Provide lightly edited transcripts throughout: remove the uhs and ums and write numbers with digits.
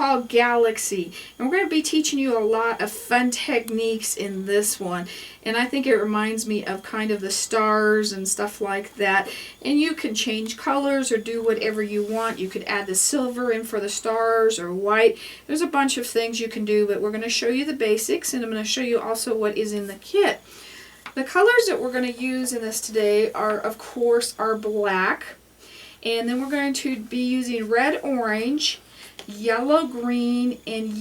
called Galaxy. And we're going to be teaching you a lot of fun techniques in this one. And I think it reminds me of kind of the stars and stuff like that. And you can change colors or do whatever you want. You could add the silver in for the stars or white. There's a bunch of things you can do, but we're going to show you the basics, and I'm going to show you also what is in the kit. The colors that we're going to use in this today are, of course, our black. And then we're going to be using red, orange, yellow, green, and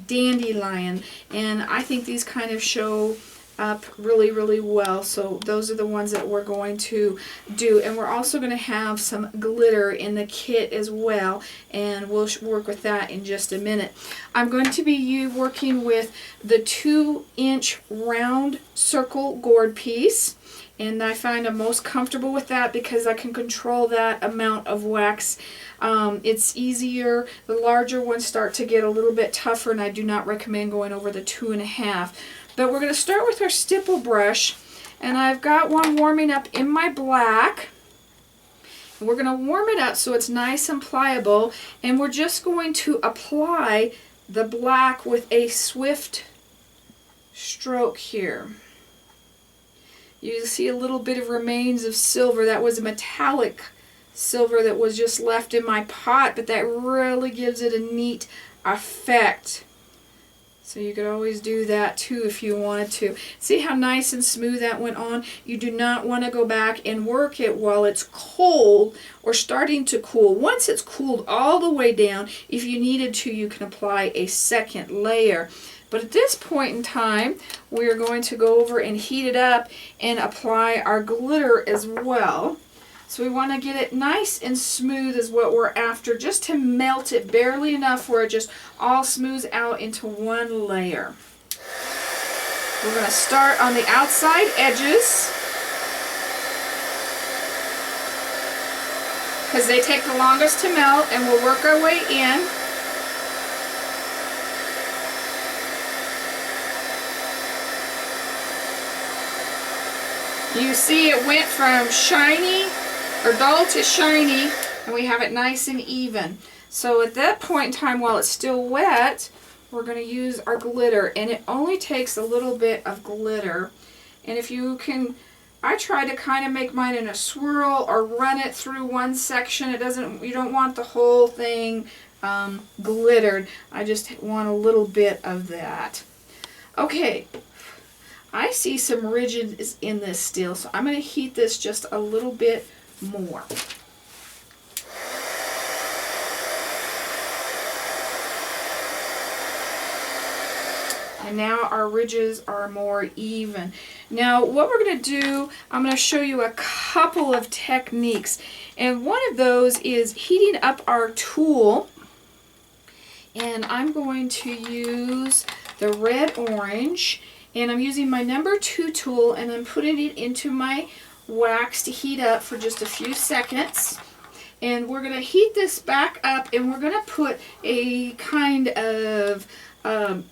dandelion. And I think these kind of show up really, really well. So those are the ones that we're going to do. And we're also going to have some glitter in the kit as well. And we'll work with that in just a minute. I'm going to be working with the 2-inch round circle gourd piece. And I find I'm most comfortable with that because I can control that amount of wax. It's easier. The larger ones start to get a little bit tougher, and I do not recommend going over the 2.5. But we're going to start with our stipple brush, and I've got one warming up in my black. And we're going to warm it up so it's nice and pliable, and we're just going to apply the black with a swift stroke here. You see a little bit of remains of silver. That was a metallic silver that was just left in my pot, but that really gives it a neat effect. So you could always do that too if you wanted to. See how nice and smooth that went on? You do not want to go back and work it while it's cold or starting to cool. Once it's cooled all the way down, if you needed to, you can apply a second layer. But at this point in time, we're going to go over and heat it up and apply our glitter as well. So we want to get it nice and smooth is what we're after, just to melt it barely enough where it just all smooths out into one layer. We're going to start on the outside edges, because they take the longest to melt, and we'll work our way in. You see it went from shiny or dull to shiny, and we have it nice and even. So at that point in time, while it's still wet, we're going to use our glitter, and it only takes a little bit of glitter. And if you can, I try to kind of make mine in a swirl or run it through one section. It doesn't, you don't want the whole thing glittered. I just want a little bit of that. Okay. I see some ridges in this still, so I'm going to heat this just a little bit more. And now our ridges are more even. Now what we're going to do, I'm going to show you a couple of techniques. And one of those is heating up our tool. And I'm going to use the red orange. And I'm using my number 2 tool, and I'm putting it into my wax to heat up for just a few seconds. And we're going to heat this back up, and we're going to put a kind of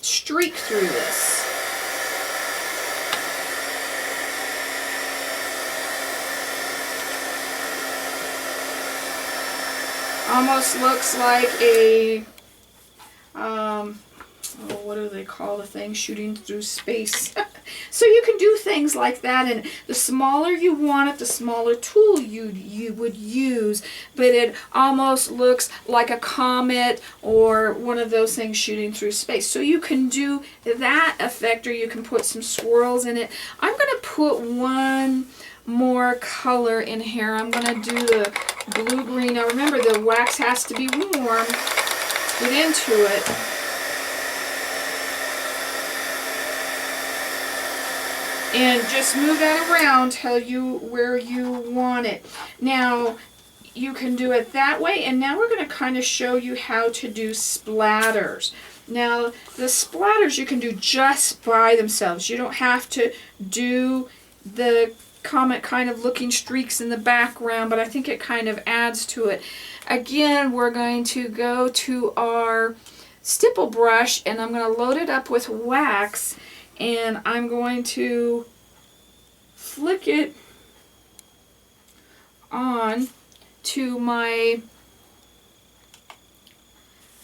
streak through this. Almost looks like a what do they call the thing shooting through space? So you can do things like that, and the smaller you want it, the smaller tool you would use, but it almost looks like a comet or one of those things shooting through space. So you can do that effect, or you can put some swirls in it. I'm going to put one more color in here. I'm going to do the blue-green. Now remember, the wax has to be warm to get into it. And just move that around till where you want it. Now, you can do it that way, and now we're going to kind of show you how to do splatters. Now, the splatters you can do just by themselves. You don't have to do the comet kind of looking streaks in the background, but I think it kind of adds to it. Again, we're going to go to our stipple brush, and I'm going to load it up with wax, and I'm going to flick it on to my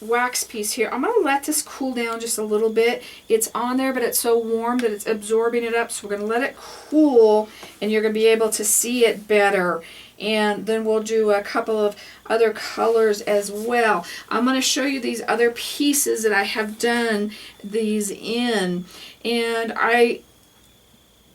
wax piece here. I'm going to let this cool down just a little bit. It's on there, but it's so warm that it's absorbing it up. So we're going to let it cool, and you're going to be able to see it better. And then we'll do a couple of other colors as well. I'm going to show you these other pieces that I have done these in. And I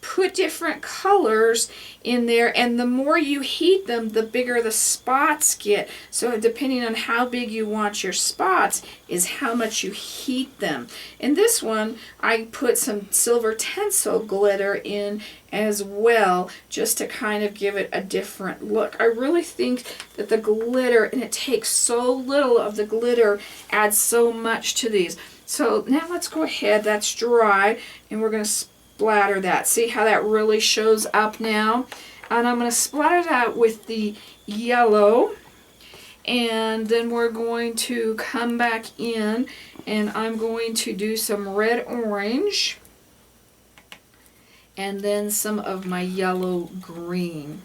put different colors in there, and the more you heat them, the bigger the spots get. So depending on how big you want your spots is how much you heat them. In this one, I put some silver tinsel glitter in as well, just to kind of give it a different look. I really think that the glitter, and it takes so little of the glitter, adds so much to these. So now let's go ahead, that's dry, and we're going to splatter that. See how that really shows up now? And I'm going to splatter that with the yellow, and then we're going to come back in, and I'm going to do some red orange, and then some of my yellow green.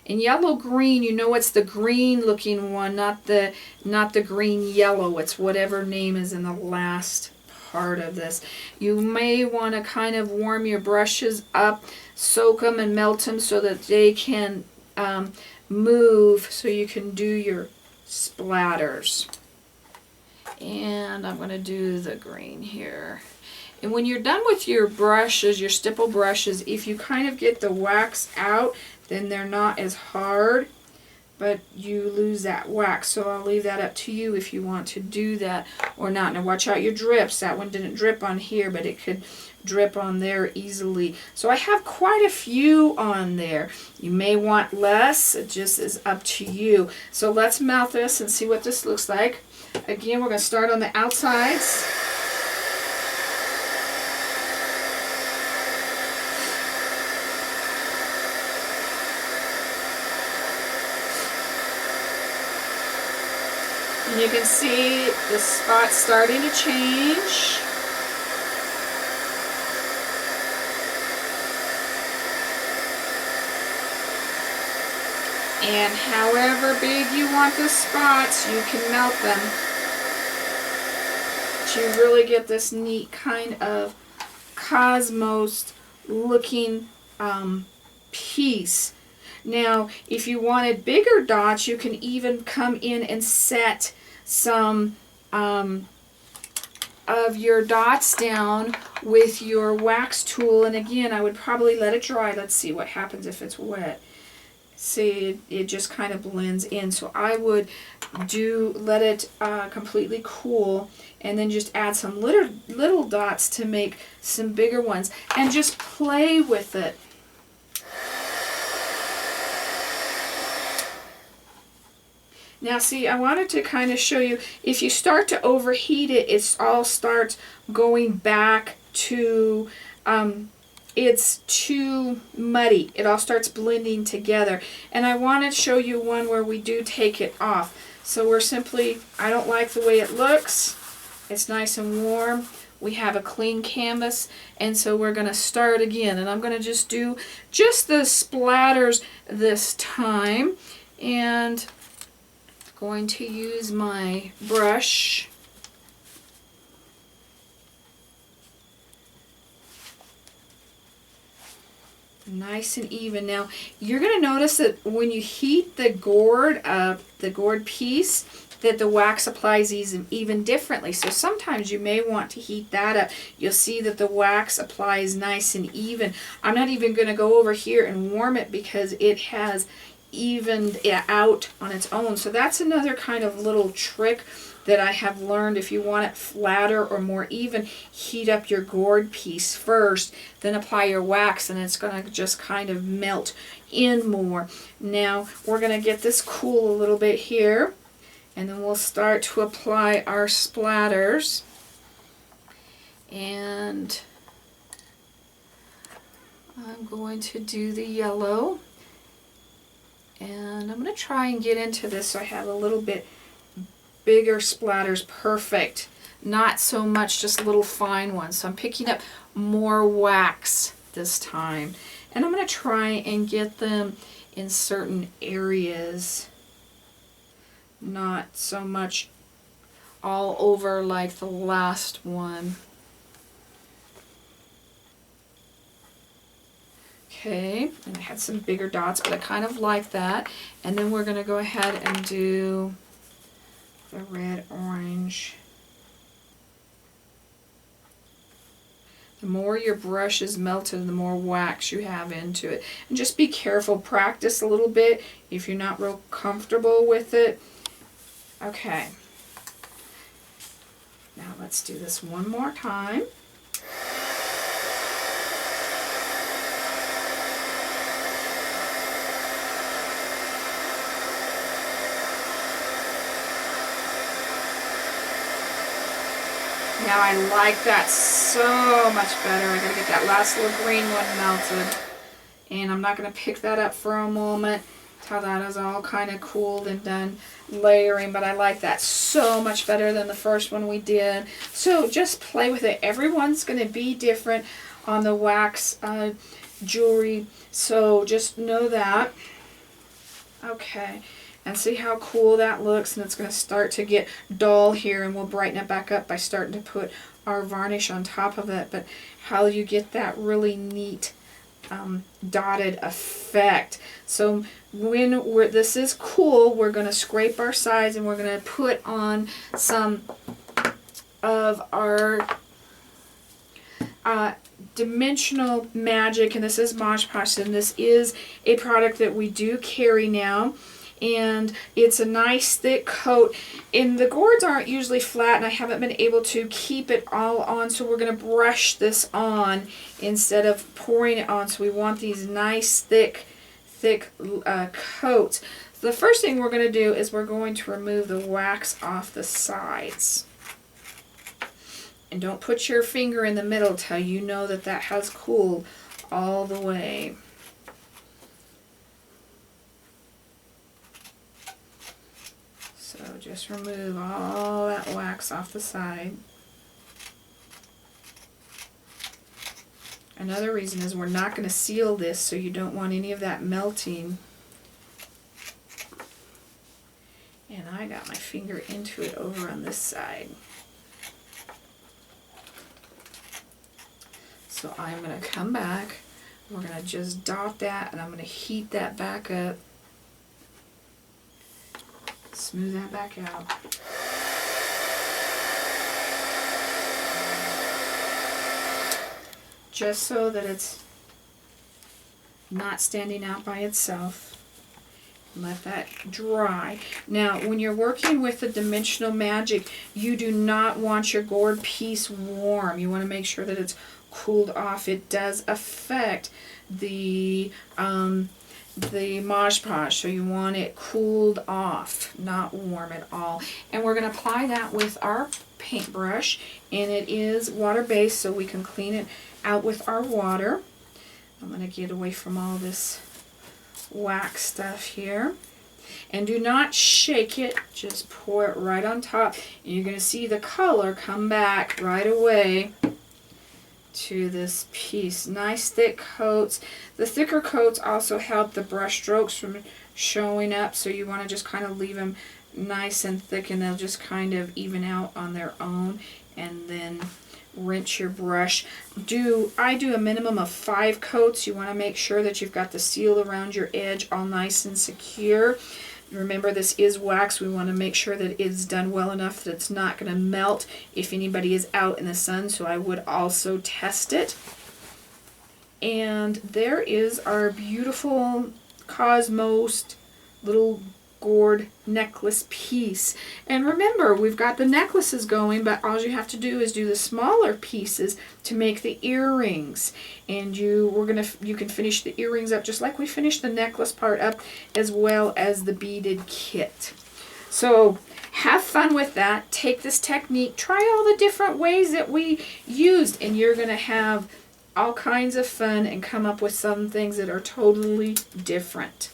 And yellow green, you know, it's the green looking one, not the green yellow. It's whatever name is in the last part of this. You may want to kind of warm your brushes up, soak them and melt them so that they can move, so you can do your splatters. And I'm going to do the green here. And when you're done with your brushes, your stipple brushes, if you kind of get the wax out, then they're not as hard, but you lose that wax. So I'll leave that up to you if you want to do that or not. Now watch out your drips. That one didn't drip on here, but it could drip on there easily. So I have quite a few on there. You may want less. It just is up to you. So let's melt this and see what this looks like. Again, we're going to start on the outsides. And you can see the spot starting to change. And however big you want the spots, you can melt them. But you really get this neat kind of cosmos looking piece. Now, if you wanted bigger dots, you can even come in and set some of your dots down with your wax tool. And again, I would probably let it dry. Let's see what happens if it's wet. See, it just kind of blends in. So I would let it completely cool, and then just add some little dots to make some bigger ones, and just play with it. Now see, I wanted to kind of show you, if you start to overheat it, it all starts going back to, it's too muddy. It all starts blending together. And I want to show you one where we do take it off. So we're simply, I don't like the way it looks. It's nice and warm. We have a clean canvas, and so we're going to start again. And I'm going to just do just the splatters this time. And going to use my brush. Nice and even. Now you're going to notice that when you heat the gourd up, the gourd piece, that the wax applies even differently. So sometimes you may want to heat that up. You'll see that the wax applies nice and even. I'm not even going to go over here and warm it because it has evened it out on its own. So that's another kind of little trick that I have learned. If you want it flatter or more even, heat up your gourd piece first, then apply your wax, and it's going to just kind of melt in more. Now we're going to get this cool a little bit here, and then we'll start to apply our splatters. And I'm going to do the yellow. And I'm going to try and get into this so I have a little bit bigger splatters. Perfect. Not so much just little fine ones. So I'm picking up more wax this time. And I'm going to try and get them in certain areas. Not so much all over like the last one. Okay, and I had some bigger dots, but I kind of like that. And then we're going to go ahead and do the red, orange. The more your brush is melted, the more wax you have into it. And just be careful, practice a little bit if you're not real comfortable with it. Okay. Now let's do this one more time. Now I like that so much better. I gotta get that last little green one melted. And I'm not gonna pick that up for a moment till that is all kind of cooled and done layering, but I like that so much better than the first one we did. So just play with it. Everyone's gonna be different on the wax jewelry, so just know that. Okay. And see how cool that looks, and it's going to start to get dull here, and we'll brighten it back up by starting to put our varnish on top of it. But how you get that really neat dotted effect. So when this is cool, we're going to scrape our sides, and we're going to put on some of our Dimensional Magic, and this is Mod Podge, and this is a product that we do carry now. And it's a nice thick coat, and the gourds aren't usually flat, and I haven't been able to keep it all on, so we're going to brush this on instead of pouring it on. So we want these nice thick coats. The first thing we're going to do is we're going to remove the wax off the sides. And don't put your finger in the middle till you know that that has cooled all the way. So just remove all that wax off the side. Another reason is we're not going to seal this, so you don't want any of that melting. And I got my finger into it over on this side. So I'm going to come back. We're going to just dot that, and I'm going to heat that back up. Smooth that back out. Just so that it's not standing out by itself. Let that dry. Now, when you're working with the Dimensional Magic, you do not want your gourd piece warm. You want to make sure that it's cooled off. It does affect the Mod Podge, so you want it cooled off, not warm at all. And we're going to apply that with our paintbrush, and it is water-based, so we can clean it out with our water. I'm going to get away from all this wax stuff here. And do not shake it, just pour it right on top. And you're going to see the color come back right away to this piece. Nice thick coats. The thicker coats also help the brush strokes from showing up, so you want to just kind of leave them nice and thick, and they'll just kind of even out on their own. And then rinse your brush. I do a minimum of 5 coats. You want to make sure that you've got the seal around your edge all nice and secure. Remember, this is wax. We want to make sure that it's done well enough that it's not going to melt if anybody is out in the sun, so I would also test it. And there is our beautiful Cosmos little gourd necklace piece. And remember, we've got the necklaces going, but all you have to do is do the smaller pieces to make the earrings. And you can finish the earrings up just like we finished the necklace part up, as well as the beaded kit. So have fun with that. Take this technique, try all the different ways that we used, and you're going to have all kinds of fun and come up with some things that are totally different.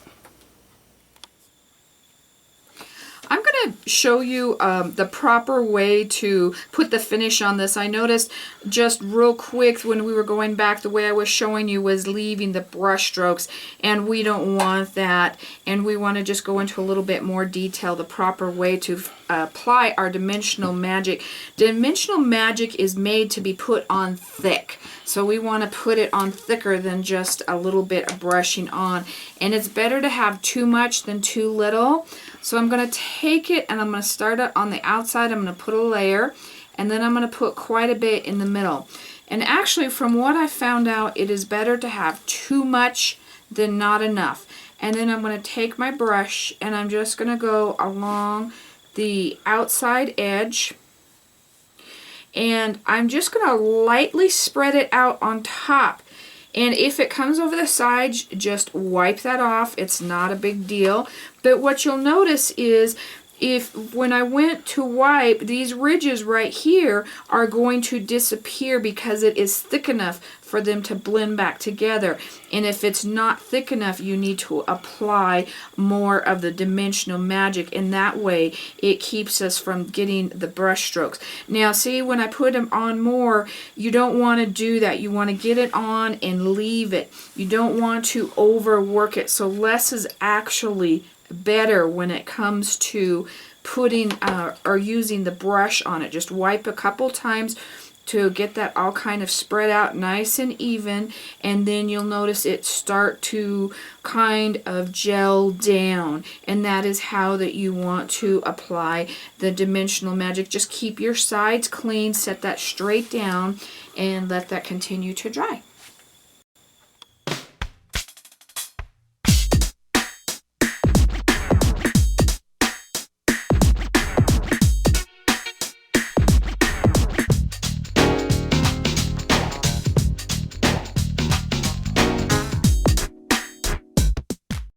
I'm going to show you the proper way to put the finish on this. I noticed just real quick when we were going back, the way I was showing you was leaving the brush strokes, and we don't want that, and we want to just go into a little bit more detail, the proper way to apply our Dimensional Magic. Dimensional Magic is made to be put on thick, so we want to put it on thicker than just a little bit of brushing on, and it's better to have too much than too little. So I'm going to take it and I'm going to start it on the outside. I'm going to put a layer, and then I'm going to put quite a bit in the middle. And actually, from what I found out, it is better to have too much than not enough. And then I'm going to take my brush and I'm just going to go along the outside edge, and I'm just going to lightly spread it out on top. And if it comes over the sides, just wipe that off. It's not a big deal. But what you'll notice is when I went to wipe, these ridges right here are going to disappear because it is thick enough for them to blend back together. And if it's not thick enough, you need to apply more of the Dimensional Magic, and that way it keeps us from getting the brush strokes. Now see, when I put them on more, you don't want to do that. You want to get it on and leave it. You don't want to overwork it. So less is actually better when it comes to putting or using the brush on it. Just wipe a couple times to get that all kind of spread out nice and even, and then you'll notice it start to kind of gel down, and that is how that you want to apply the Dimensional Magic. Just keep your sides clean, set that straight down, and let that continue to dry.